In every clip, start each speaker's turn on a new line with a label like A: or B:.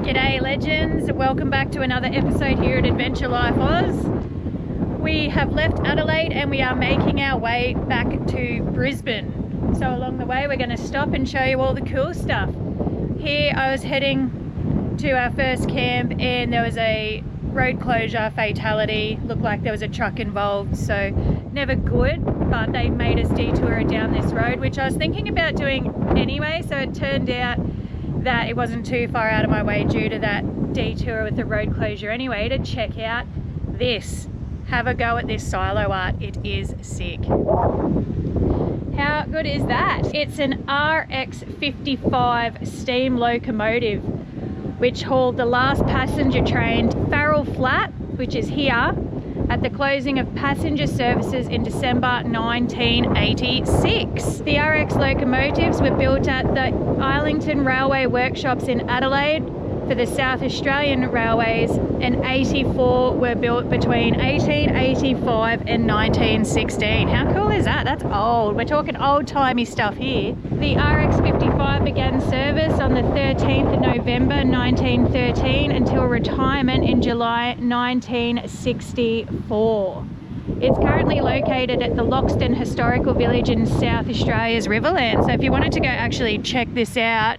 A: G'day legends, welcome back to another episode here at Adventure Life Oz. We have left Adelaide and we are making our way back to Brisbane. So along the way we're going to stop and show you all the cool stuff. Here I was heading to our first camp and there was a road closure fatality. Looked like there was a truck involved, so never good, but they made us detour down this road, which I was thinking about doing anyway, so it turned out that it wasn't too far out of my way due to that detour with the road closure anyway, to check out this. Have a go at this silo art, it is sick. How good is that? It's an RX55 steam locomotive which hauled the last passenger train to Farrell Flat, which is here, at the closing of passenger services in December 1986. The RX locomotives were built at the Islington Railway Workshops in Adelaide for the South Australian Railways, and 84 were built between 1885 and 1916. How cool is that? That's old. We're talking old-timey stuff here. The RX55 began service on the 13th of November 1913 until retirement in July 1964. It's currently located at the Loxton Historical Village in South Australia's Riverland. So if you wanted to go actually check this out,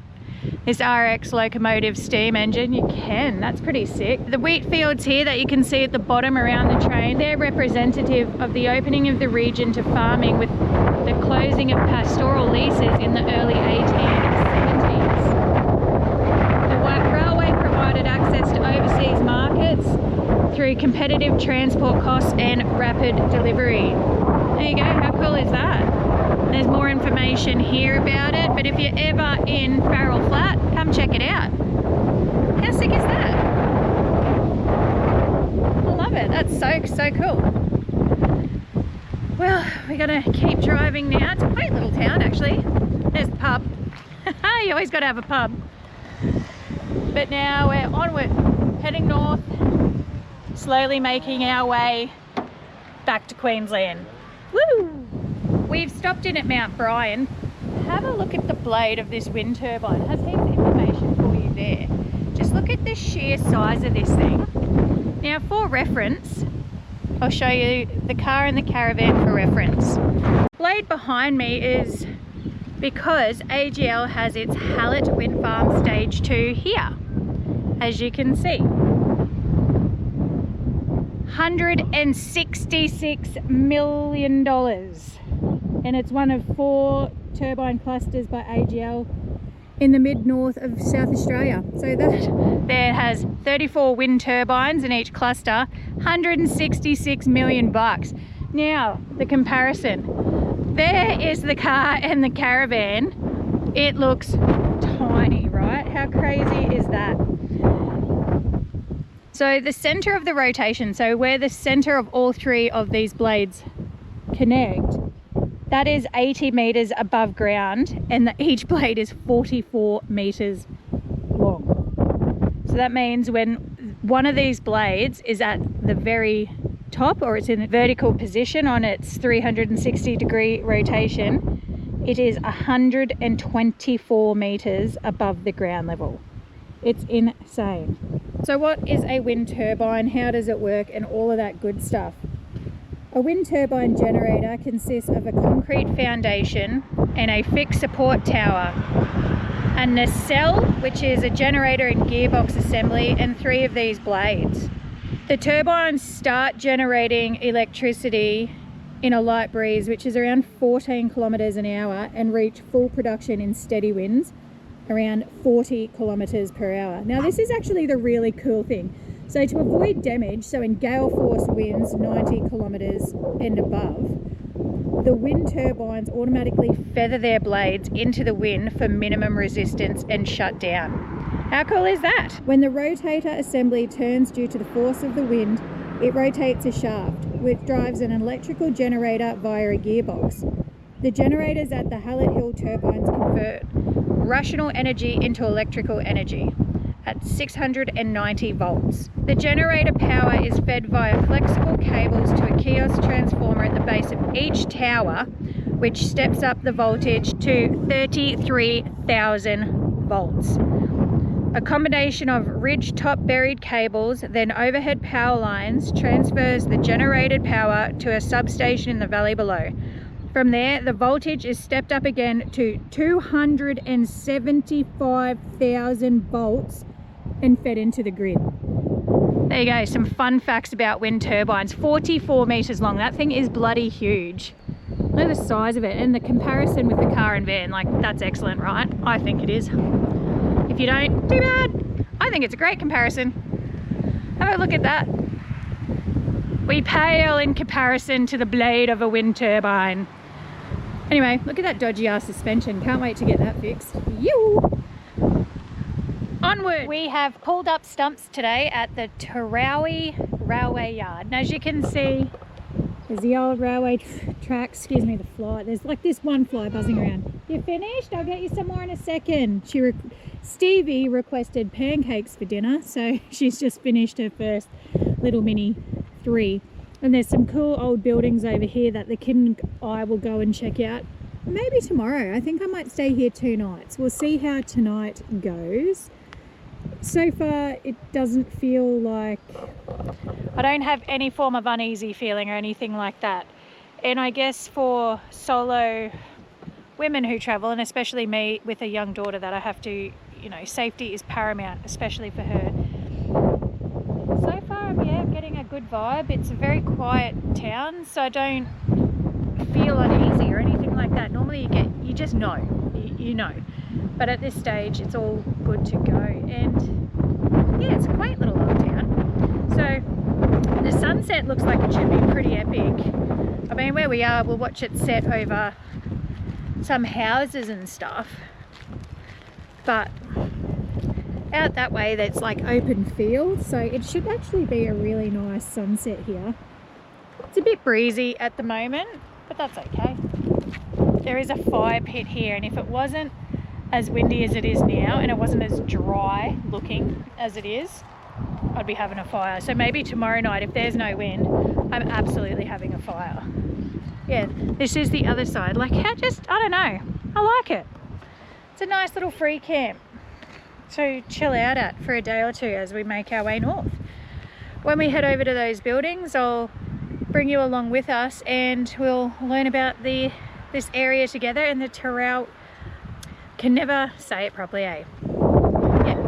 A: this RX locomotive steam engine, you can. That's pretty sick. The wheat fields here that you can see at the bottom around the train, they're representative of the opening of the region to farming with the closing of pastoral leases in the early 1870s. The railway provided access to overseas markets through competitive transport costs and rapid delivery. There you go, how cool is that? There's more information here about it, but if you're ever in Farrell Flat, come check it out. How sick is that? I love it, that's so cool. Well, we're gonna keep driving now. It's a quaint little town actually. There's the pub. You always gotta have a pub. But now we're onward, heading north, slowly making our way back to Queensland. Woo! We've stopped in at Mount Brian. Have a look at the blade of this wind turbine. It has heaps of information for you there. Just look at the sheer size of this thing. Now for reference, I'll show you the car and the caravan for reference. The blade behind me is because AGL has its Hallett Wind Farm Stage 2 here, as you can see. $166 million. And it's one of 4 turbine clusters by AGL in the mid-north of South Australia. So that there has 34 wind turbines in each cluster, 166 million bucks. Now, the comparison. There is the car and the caravan. It looks tiny, right? How crazy is that? So the center of the rotation, so where the center of all 3 of these blades connect, that is 80 meters above ground, and each blade is 44 meters long. So that means when one of these blades is at the very top, or it's in a vertical position on its 360-degree rotation, it is 124 meters above the ground level. It's insane. So what is a wind turbine? How does it work? And all of that good stuff. A wind turbine generator consists of a concrete foundation and a fixed support tower, a nacelle, which is a generator and gearbox assembly, and 3 of these blades. The turbines start generating electricity in a light breeze, which is around 14 kilometers an hour, and reach full production in steady winds around 40 kilometers per hour. Now this is actually the really cool thing. So to avoid damage, so in gale force winds 90 kilometers and above, the wind turbines automatically feather their blades into the wind for minimum resistance and shut down. How cool is that? When the rotator assembly turns due to the force of the wind, it rotates a shaft, which drives an electrical generator via a gearbox. The generators at the Hallett Hill turbines convert rational energy into electrical energy at 690 volts. The generator power is fed via flexible cables to a kiosk transformer at the base of each tower, which steps up the voltage to 33,000 volts. A combination of ridge top buried cables, then overhead power lines, transfers the generated power to a substation in the valley below. From there, the voltage is stepped up again to 275,000 volts and fed into the grid. There you go, some fun facts about wind turbines. 44 meters long. That thing is bloody huge. Look at the size of it, and the comparison with the car and van, like, that's excellent, right? I think it is. If you don't, too bad. I think it's a great comparison. Have a look at that. We pale in comparison to the blade of a wind turbine. Anyway, look at that dodgy ass suspension. Can't wait to get that fixed. You. Onward. We have pulled up stumps today at the Tarowie Rail Yard. And as you can see, there's the old railway track. Excuse me, the fly. There's like this one fly buzzing around. You finished? I'll get you some more in a second. Stevie requested pancakes for dinner, so she's just finished her first little mini 3. And there's some cool old buildings over here that the kid and I will go and check out maybe tomorrow. I think I might stay here 2 nights. We'll see how tonight goes. So far, it doesn't feel like... I don't have any form of uneasy feeling or anything like that. And I guess for solo women who travel, and especially me with a young daughter that I have to, you know, safety is paramount, especially for her. So far, I'm getting a good vibe. It's a very quiet town, so I don't feel uneasy or anything like that. Normally you just know, you know. But at this stage, it's all good to go. And yeah, it's a quaint little old town. So the sunset looks like it should be pretty epic. I mean, where we are, we'll watch it set over some houses and stuff. But out that way, that's like open field. So it should actually be a really nice sunset here. It's a bit breezy at the moment, but that's okay. There is a fire pit here, and if it wasn't as windy as it is now and it wasn't as dry looking as it is, I'd be having a fire. So maybe tomorrow night, if there's no wind, I'm absolutely having a fire. Yeah, this is the other side. Like, I don't know, I like it. It's a nice little free camp to chill out at for a day or two as we make our way north. When we head over to those buildings, I'll bring you along with us and we'll learn about this area together, and the Terawi, can never say it properly, eh? Yeah.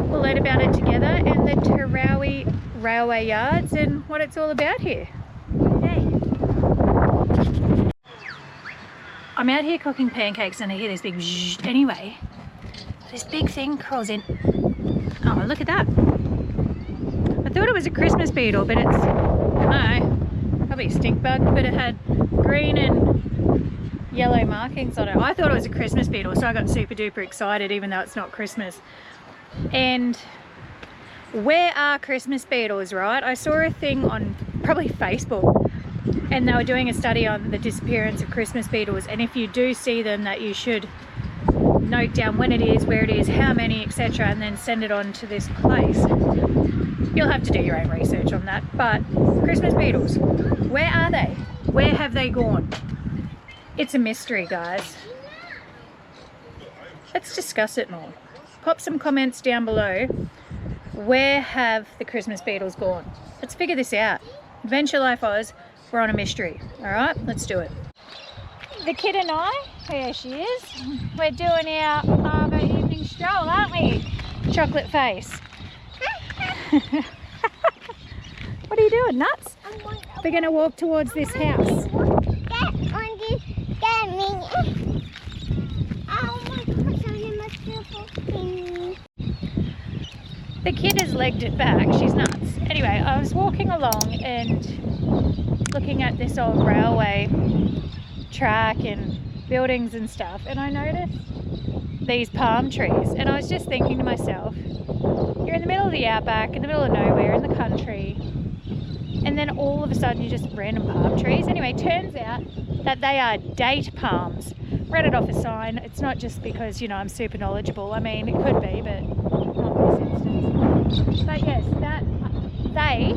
A: We'll learn about it together, and the Tarowie Rail Yards and what it's all about here. Hey. I'm out here cooking pancakes and I hear this big zzzz. Anyway, this big thing crawls in. Oh, look at that. I thought it was a Christmas beetle, but it's, I don't know, probably a stink bug, but it had green and yellow markings on it. I thought it was a Christmas beetle, so I got super duper excited even though it's not Christmas. And where are Christmas beetles, right? I saw a thing on probably Facebook and they were doing a study on the disappearance of Christmas beetles, and if you do see them, that you should note down when it is, where it is, how many, etc., and then send it on to this place. You'll have to do your own research on that, but Christmas beetles, where are they? Where have they gone? It's a mystery, guys. Let's discuss it more. Pop some comments down below. Where have the Christmas beetles gone? Let's figure this out. Adventure Life Oz, we're on a mystery. All right, let's do it. The kid and I, here she is. We're doing our Arvo evening stroll, aren't we? Chocolate face. What are you doing, nuts? We're going to walk towards this house. The kid has legged it back, she's nuts. Anyway, I was walking along and looking at this old railway track and buildings and stuff, and I noticed these palm trees, and I was just thinking to myself, you're in the middle of the outback, in the middle of nowhere, in the country, and then all of a sudden you're just random palm trees. Anyway, turns out that they are date palms. Read it off a sign. It's not just because, you know, I'm super knowledgeable. I mean, it could be, but not in this instance. But yes, they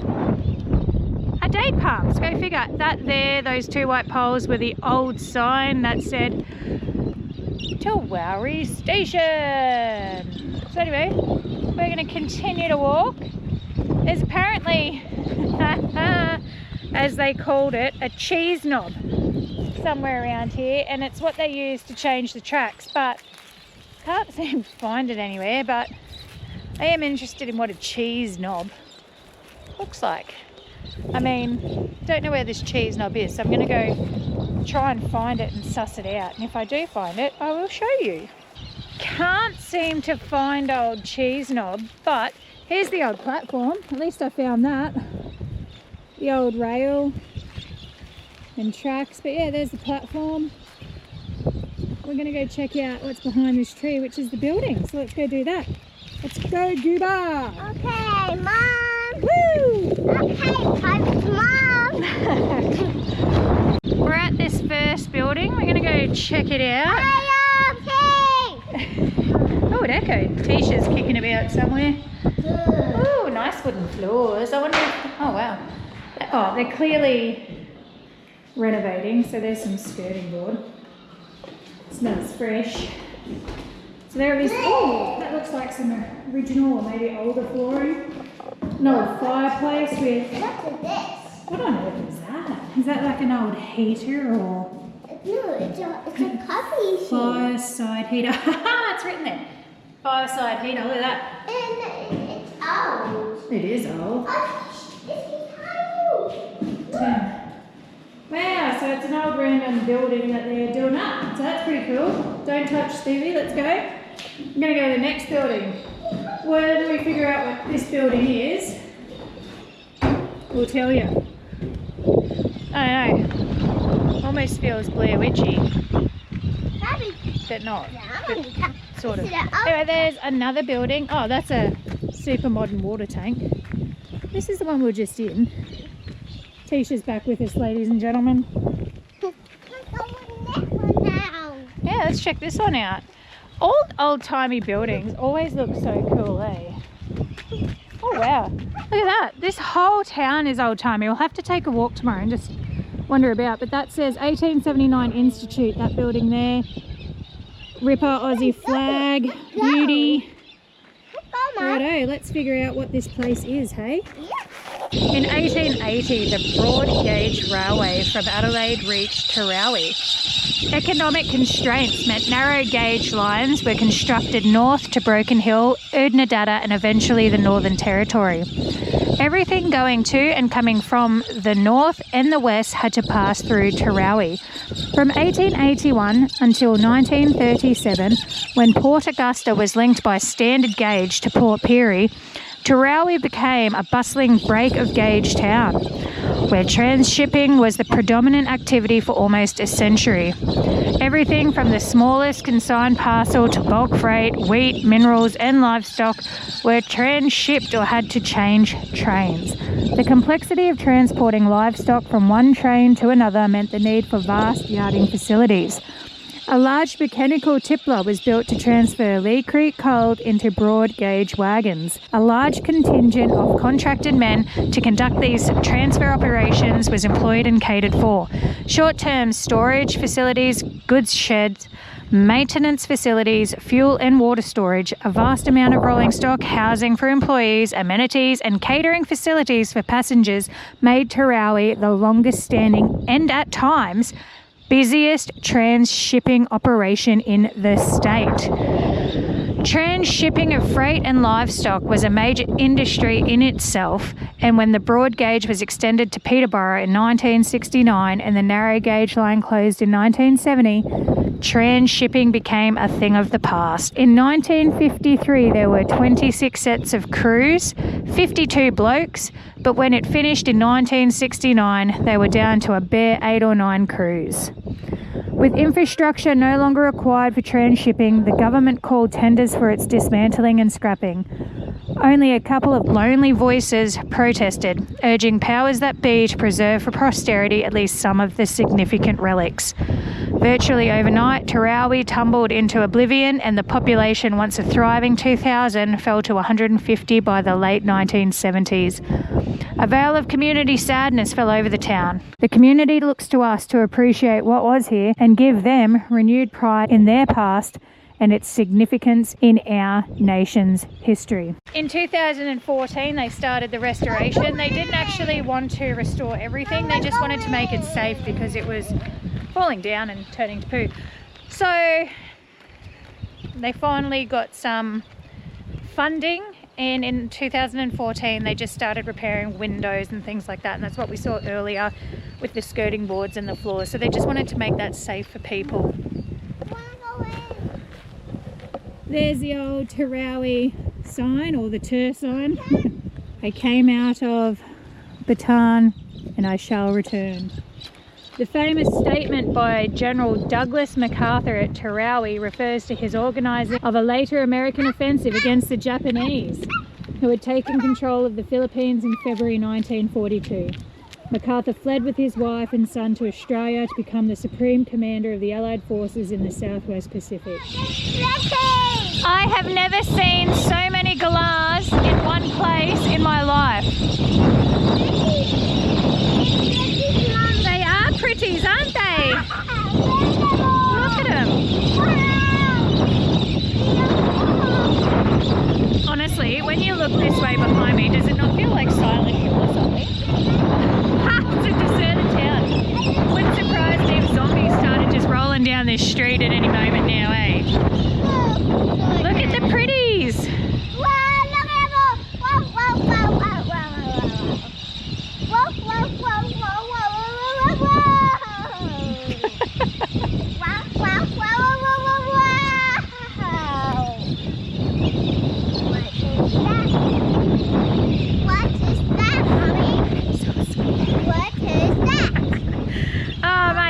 A: are date palms. Go figure. That there, those 2 white poles were the old sign that said Tarowie Station. So anyway, we're going to continue to walk. There's apparently, as they called it, a cheese knob somewhere around here, and it's what they use to change the tracks, but can't seem to find it anywhere. But I am interested in what a cheese knob looks like. I mean, don't know where this cheese knob is, so I'm going to go try and find it and suss it out, and if I do find it, I will show you. Can't seem to find old cheese knob, but here's the old platform. At least I found that. The old rail and tracks. But yeah, there's the platform. We're going to go check out what's behind this tree, which is the building. So let's go do that. Let's go, Gooba!
B: Okay, Mom!
A: Woo!
B: Okay, time to Mom!
A: We're at this first building. We're going to go check it out. Oh, it echoed. Tisha's kicking about somewhere. Oh, nice wooden floors. I wonder if... Oh, wow. Oh, they're clearly renovating, so there's some skirting board. Smells fresh. So there it is. Oh, that looks like some original or maybe older flooring. An old fireplace with...
B: What is this?
A: What on earth is that? Is that like an old heater or...
B: No, it's a coffee sheet.
A: Fireside heater. Haha, it's written there. Fireside heater, look at that.
B: And it's old.
A: It is old.
B: Oh, it's behind.
A: Wow, so it's an old random building that they're doing up. So that's pretty cool. Don't touch Stevie, let's go. I'm going to go to the next building. When we figure out what this building is, we'll tell you. I don't know. Almost feels Blair Witchy. But not. But sort of. Anyway, there's another building. Oh, that's a super modern water tank. This is the one we were just in. Tisha's back with us, ladies and gentlemen. Yeah, let's check this one out. Old-timey buildings always look so cool, eh? Oh, wow. Look at that. This whole town is old-timey. We'll have to take a walk tomorrow and just wander about. But that says 1879 Institute, that building there. Ripper Aussie flag, beauty. Righto, let's figure out what this place is, hey? In 1880, the broad gauge railway from Adelaide reached Terawi. Economic constraints meant narrow gauge lines were constructed north to Broken Hill, Udnadatta and eventually the Northern Territory. Everything going to and coming from the north and the west had to pass through Terawi. From 1881 until 1937, when Port Augusta was linked by standard gauge to Port Pirie, Terawi became a bustling break of gauge town, where transshipping was the predominant activity for almost a century. Everything from the smallest consigned parcel to bulk freight, wheat, minerals and livestock were transshipped or had to change trains. The complexity of transporting livestock from one train to another meant the need for vast yarding facilities. A large mechanical tippler was built to transfer Lee Creek coal into broad gauge wagons. A large contingent of contracted men to conduct these transfer operations was employed and catered for. Short-term storage facilities, goods sheds, maintenance facilities, fuel and water storage, a vast amount of rolling stock, housing for employees, amenities and catering facilities for passengers made Terawi the longest standing and at times busiest transshipping operation in the state. Transshipping of freight and livestock was a major industry in itself, and when the broad gauge was extended to Peterborough in 1969 and the narrow gauge line closed in 1970, transshipping became a thing of the past. In 1953, there were 26 sets of crews, 52 blokes, but when it finished in 1969, they were down to a bare 8 or 9 crews. With infrastructure no longer required for transshipping, the government called tenders for its dismantling and scrapping. Only a couple of lonely voices protested, urging powers that be to preserve for posterity at least some of the significant relics. Virtually overnight, Terawi tumbled into oblivion, and the population, once a thriving 2,000, fell to 150 by the late 1970s. A veil of community sadness fell over the town. The community looks to us to appreciate what was here and give them renewed pride in their past and its significance in our nation's history. In 2014 they started the restoration. They didn't actually want to restore everything, they just wanted to make it safe because it was falling down and turning to poo. So they finally got some funding, and in 2014 they just started repairing windows and things like that, and that's what we saw earlier with the skirting boards and the floors. So they just wanted to make that safe for people. There's the old Tarowie sign, or the Tur Sign. I came out of Bhutan and I shall return. The famous statement by General Douglas MacArthur at Terawi refers to his organising of a later American offensive against the Japanese, who had taken control of the Philippines in February 1942. MacArthur fled with his wife and son to Australia to become the Supreme Commander of the Allied forces in the Southwest Pacific. I have never seen so many galars in one place in my life. They are pretties, aren't they? Look at them. Honestly, when you look this way behind me, does it not feel like Silent Hill or something? It's a deserted town. Wouldn't surprise me if zombies started just rolling down this street at any moment now, eh? Look at the pretties!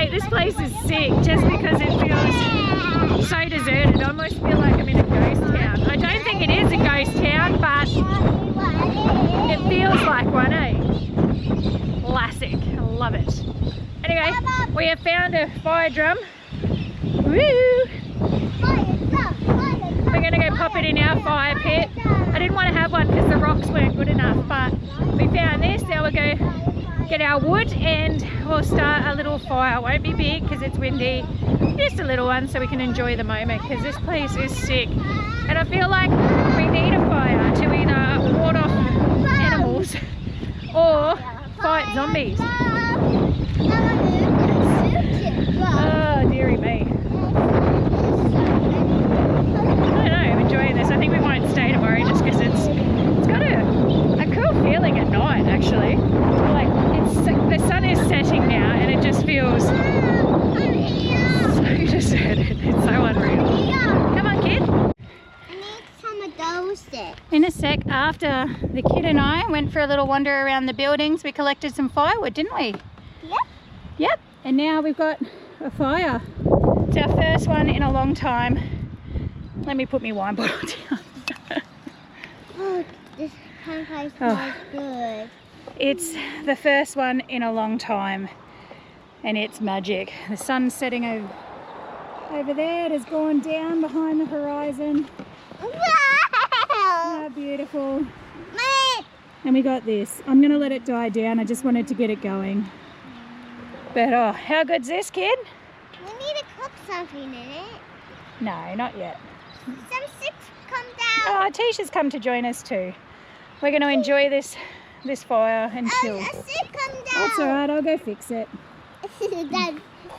A: This place is sick just because it feels so deserted. I almost feel like I'm in a ghost town. I don't think it is a ghost town, but it feels like one, eh? Classic. I love it. Anyway, we have found a fire drum. Woo! We're going to go pop it in our fire pit. I didn't want to have one because the rocks weren't good enough, but we found this. Now we'll go get our wood and we'll start a little fire. It won't be big because it's windy, just a little one so we can enjoy the moment, because this place is sick and I feel like we need a fire to either ward off animals or fight zombies. Oh dearie me. I don't know, I'm enjoying this. I think we won't stay tomorrow just because it's got a cool feeling at night actually. Like the sun is setting now and it just feels so deserted. It's so unreal. Come on, kid.
B: I need some of those sticks.
A: In a sec, after the kid and I went for a little wander around the buildings, we collected some firewood, didn't we?
B: Yep.
A: Yep. And now we've got a fire. It's our first one in a long time. Let me put my wine bottle down.
B: Oh, this campfire smells good.
A: It's the first one in a long time and it's magic. The sun's setting over there. It has gone down behind the horizon.
B: Wow!
A: How beautiful. And we got this. I'm going to let it die down. I just wanted to get it going. But oh, how good's this, kid?
B: We need to cook something in it.
A: No, not yet.
B: Some sticks come down.
A: Oh, Tisha's come to join us too. We're going to enjoy this fire and chill.
B: A stick come down.
A: That's alright, I'll go fix it.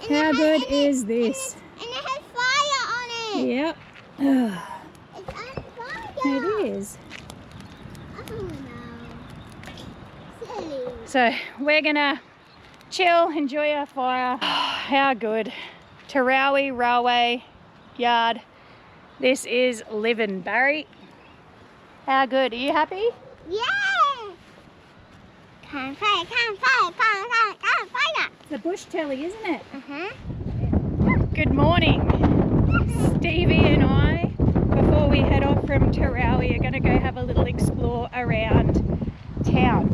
A: How good is this?
B: And it has fire on it.
A: Yep.
B: It's on fire.
A: It is.
B: Oh no. Silly.
A: So we're going to chill, enjoy our fire. How good. Tarowie Rail Yard. This is living, Barry. How good? Are you happy?
B: Yeah. Campfire, campfire, campfire, campfire.
A: It's a bush telly, isn't it?
B: Uh-huh.
A: Good morning. Stevie and I, before we head off from Terawi, are going to go have a little explore around town.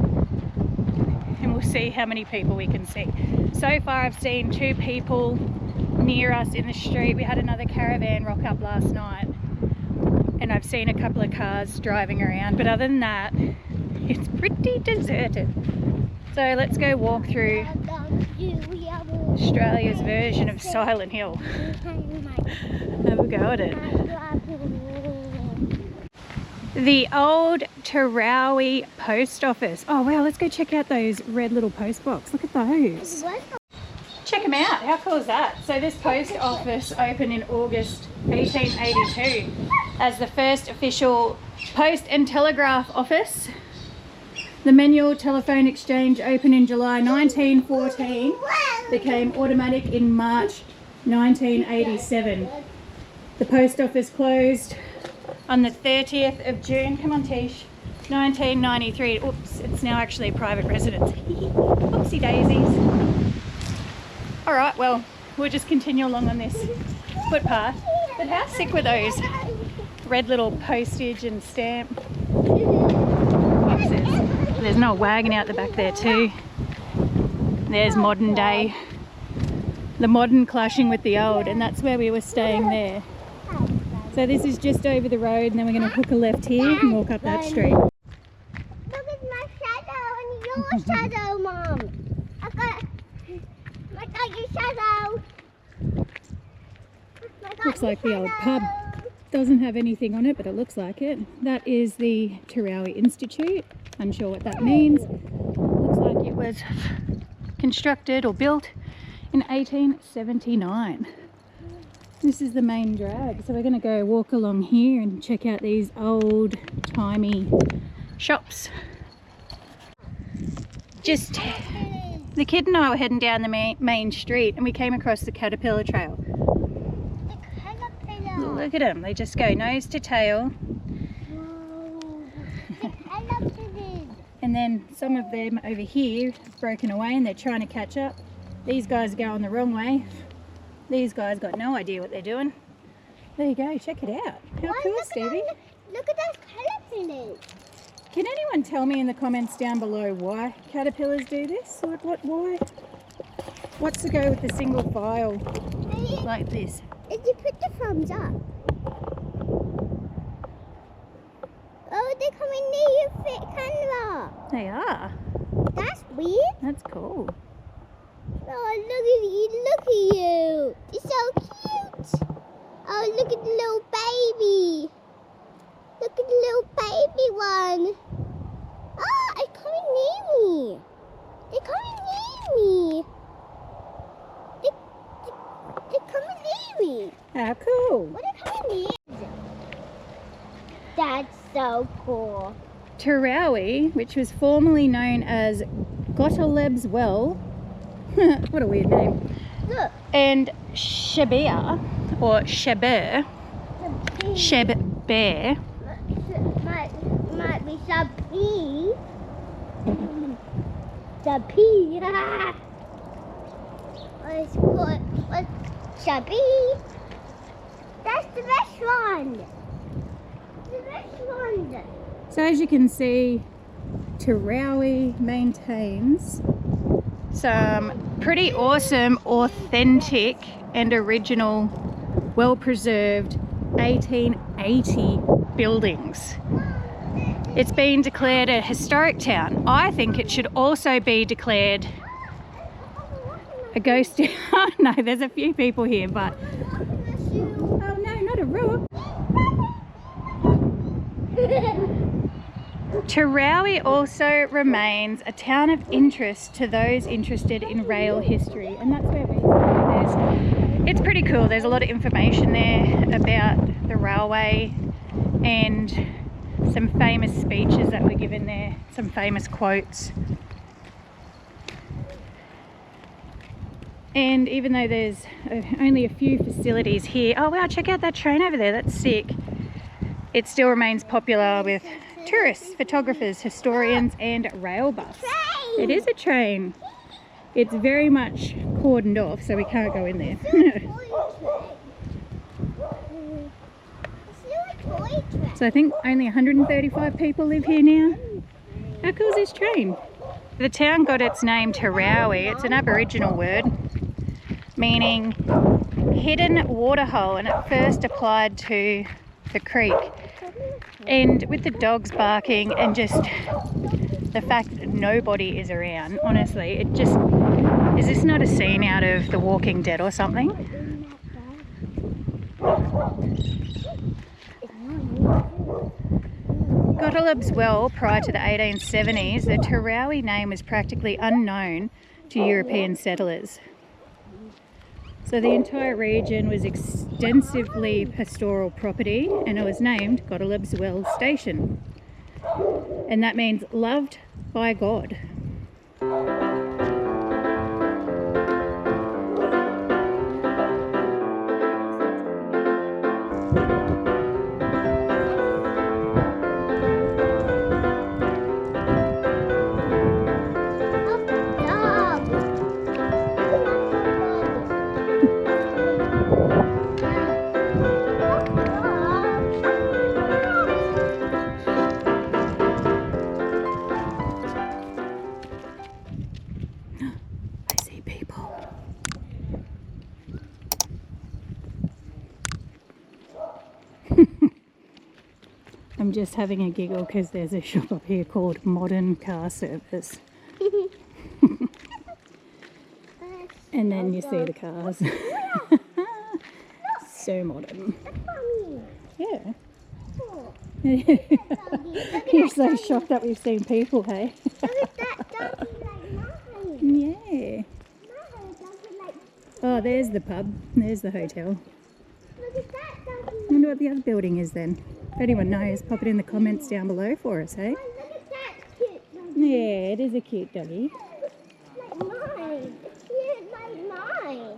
A: And we'll see how many people we can see. So far I've seen 2 people near us in the street. We had another caravan rock up last night. And I've seen a couple of cars driving around. But other than that, it's pretty deserted. So let's go walk through Australia's version of Silent Hill. Have a go at it. The old Tarowie post office. Oh wow, let's go check out those red little post box. Look at those. Check them out. How cool is that? So this post office opened in August 1882 as the first official post and telegraph office. The manual telephone exchange opened in July 1914, became automatic in March 1987. The post office closed on the 30th of June, come on Tish, 1993. Oops, it's now actually a private residence. Oopsie daisies. All right, well, we'll just continue along on this footpath. But how sick were those red little postage and stamp boxes? There's an old wagon out the back there too. There's modern day, the modern clashing with the old, and that's where we were staying there. So this is just over the road, and then we're going to hook a left here and walk up that street.
B: Look at my shadow and your shadow, Mom. I got your shadow.
A: Looks like the old pub. Doesn't have anything on it, but it looks like it. That is the Terawi Institute. Unsure what that means. Looks like it was constructed or built in 1879. This is the main drag, so we're going to go walk along here and check out these old timey shops. Just the kid and I were heading down the main street and we came across the caterpillar trail. Look at them, they just go nose to tail. And then some of them over here have broken away and they're trying to catch up. These guys are going the wrong way. These guys got no idea what they're doing. There you go, check it out. How cool, Stevie?
B: Look at those caterpillars.
A: Can anyone tell me in the comments down below why caterpillars do this? Why? What's the go with the single file like this?
B: If you put the thumbs up. Oh, they're coming near your fit camera.
A: They are.
B: That's weird.
A: That's cool.
B: Oh, look at you. You're so cute. Oh, look at the little baby. Look at the little baby one. Oh, it's coming near me. They're coming near me. They're coming near me.
A: How cool.
B: What are coming near? That's so cool.
A: Terawi, which was formerly known as Gottlieb's Well, what a weird name,
B: Look.
A: and Shebbear, or Shebbear,
B: Might be some pea. The pea. What's Chubby? That's the restaurant. The restaurant.
A: So as you can see, Terawi maintains some pretty awesome, authentic and original, well-preserved 1880 buildings. It's been declared a historic town. I think it should also be declared a ghost town. No, there's a few people here, but oh no, not a rook. Terawi also remains a town of interest to those interested in rail history, and that's where we stay. It's pretty cool. There's a lot of information there about the railway and some famous speeches that were given there, some famous quotes. And even though there's only a few facilities here, oh wow, check out that train over there, that's sick. It still remains popular with tourists, photographers, historians and rail buffs. It is a train. It's very much cordoned off, so we can't go in there. So I think only 135 people live here now. How cool is this train? The town got its name Terawi. It's an Aboriginal word meaning hidden waterhole, and it first applied to the creek. And with the dogs barking and just the fact that nobody is around, honestly, it just, is this not a scene out of The Walking Dead or something? Galars well prior to the 1870s, the Terawi name was practically unknown to European settlers. So the entire region was extensively pastoral property, and it was named Galars Well Station. And that means loved by God. I'm just having a giggle because there's a shop up here called Modern Car Service. And then you see the cars. So modern. Yeah. You're so shocked that we've seen people, hey? Yeah. Oh, there's the pub. There's the hotel. I wonder what the other building is then. If anyone knows, pop it in the comments down below for us, hey? Yeah, it is a cute doggy.
B: Like mine. It's cute like mine.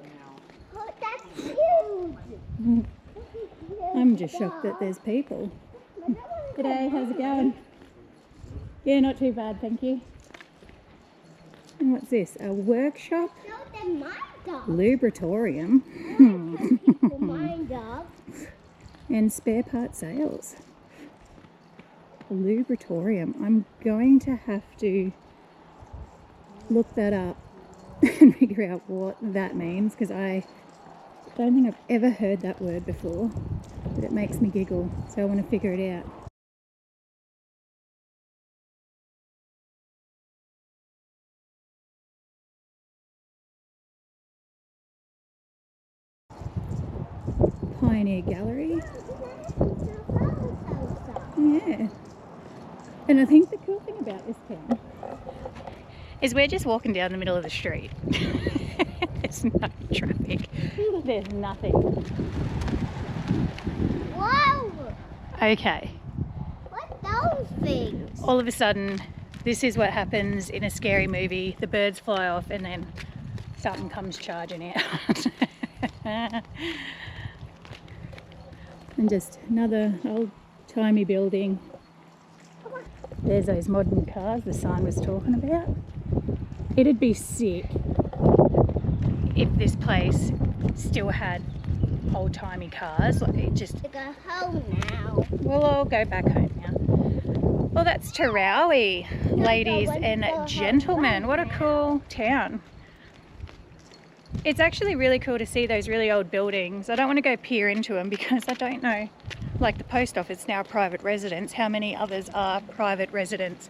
B: Oh, that's cute.
A: I'm just shocked that there's people. G'day, how's it going? Yeah, not too bad, thank you. And what's this? A workshop?
B: No, they're my dog.
A: Lubritorium.
B: My dog.
A: And spare part sales. Lubritorium. I'm going to have to look that up and figure out what that means, because I don't think I've ever heard that word before, but it makes me giggle, so I want to figure it out. Pioneer Gallery. Yeah. And I think the cool thing about this town is we're just walking down the middle of the street. There's no traffic. There's nothing.
B: Whoa!
A: Okay.
B: What those things?
A: All of a sudden, this is what happens in a scary movie. The birds fly off and then something comes charging out. And just another old-timey building. There's those modern cars the sign was talking about. It'd be sick if this place still had old-timey cars. Like it just...
B: To go home now.
A: We'll all go back home now. Well, that's Tarowie, ladies and gentlemen. What a cool town. It's actually really cool to see those really old buildings. I don't want to go peer into them because I don't know, like the post office now a private residence, how many others are private residents.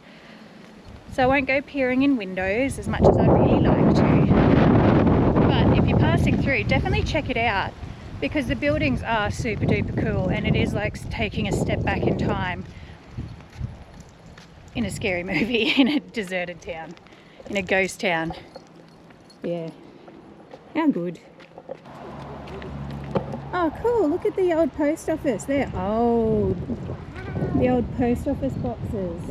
A: So I won't go peering in windows as much as I'd really like to. But if you're passing through, definitely check it out because the buildings are super duper cool, and it is like taking a step back in time in a scary movie in a deserted town, in a ghost town. Yeah. How good. Oh cool, look at the old post office. They're old. The old post office boxes.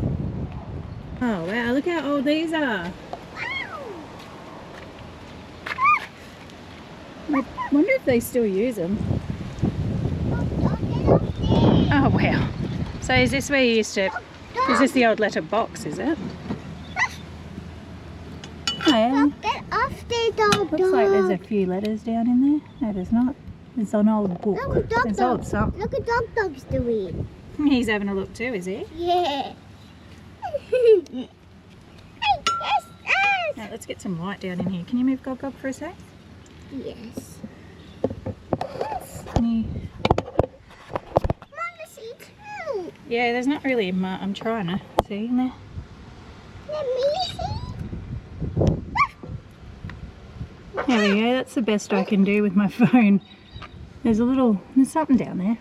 A: Oh wow, look how old these are. I wonder if they still use them. Oh wow. So is this where you used to... Is this the old letter box, is it? Oh, yeah.
B: Get off there, dog.
A: Looks like there's a few letters down in there. No, there's not. It's an old book.
B: Look what dog
A: There's
B: dog.
A: old something.
B: Look at dog's doing.
A: He's having a look too, is he?
B: Yeah. Hey, yes, yes.
A: Now let's get some light down in here. Can you move Gog Gog for a sec?
B: Yes.
A: Can you...
B: Mama, see too.
A: Yeah, there's not really much. I'm trying to see in there.
B: Let me see.
A: There we go. That's the best I can do with my phone. There's something down there.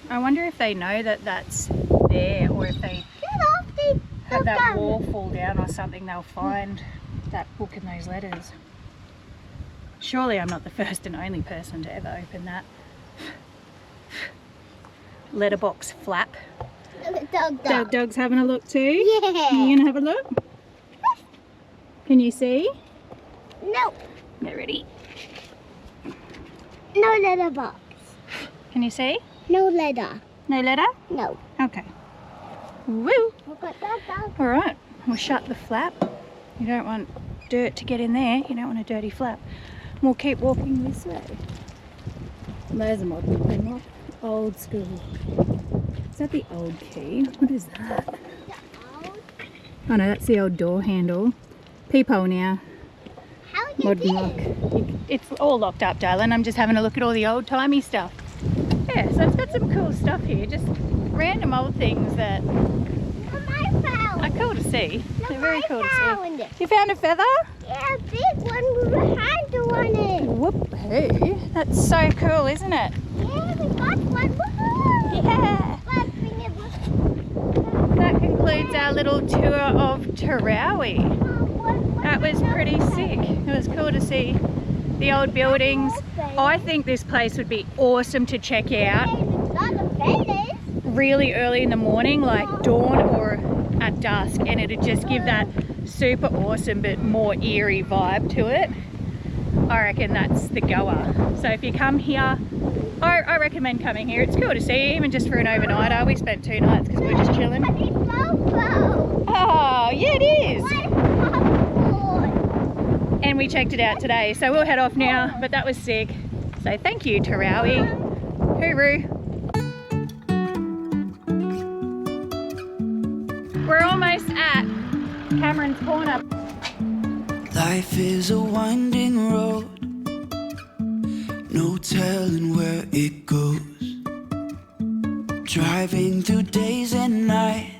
A: I wonder if they know that that's there, or if they
B: Get off the
A: have that
B: gun.
A: wall fall down or something, they'll find that book and those letters. Surely I'm not the first and only person to ever open that letterbox flap.
B: Look at dog.
A: Dog's having a look too.
B: Yeah.
A: You gonna have a look? Can you see?
B: No.
A: Get ready.
B: No letter box.
A: Can you see?
B: No letter.
A: No letter?
B: No.
A: Okay. Woo!
B: Look at that dog.
A: All right, we'll shut the flap. You don't want dirt to get in there. You don't want a dirty flap. We'll keep walking this way. There's a modern lock. Old school. Is that the old key? What is that? Oh no, that's the old door handle. Peephole now.
B: How you
A: Modern lock. It's all locked up, darling. I'm just having a look at all the old-timey stuff. Yeah, so it's got some cool stuff here. Just random old things that are cool to see. They're very cool to see. You found a feather?
B: Yeah, a big one with a handle on it.
A: Whoop-hoo. That's so cool, isn't it?
B: Yeah, we got one. Woohoo!
A: Yeah. That concludes our little tour of Tarowie. That was pretty sick. It was cool to see the old buildings. I think this place would be awesome to check out really early in the morning, like dawn or at dusk, and it'd just give that super awesome but more eerie vibe to it. I reckon that's the goer. So if you come here, I recommend coming here. It's cool to see, even just for an overnighter. We spent 2 nights because we were just chilling. Oh, yeah, it is. And we checked it out today, so we'll head off now, but that was sick. So thank you, Terawi. Hooroo. We're almost at Cameron's Corner.
C: Life is a winding road, no telling where it goes. Driving through days and nights,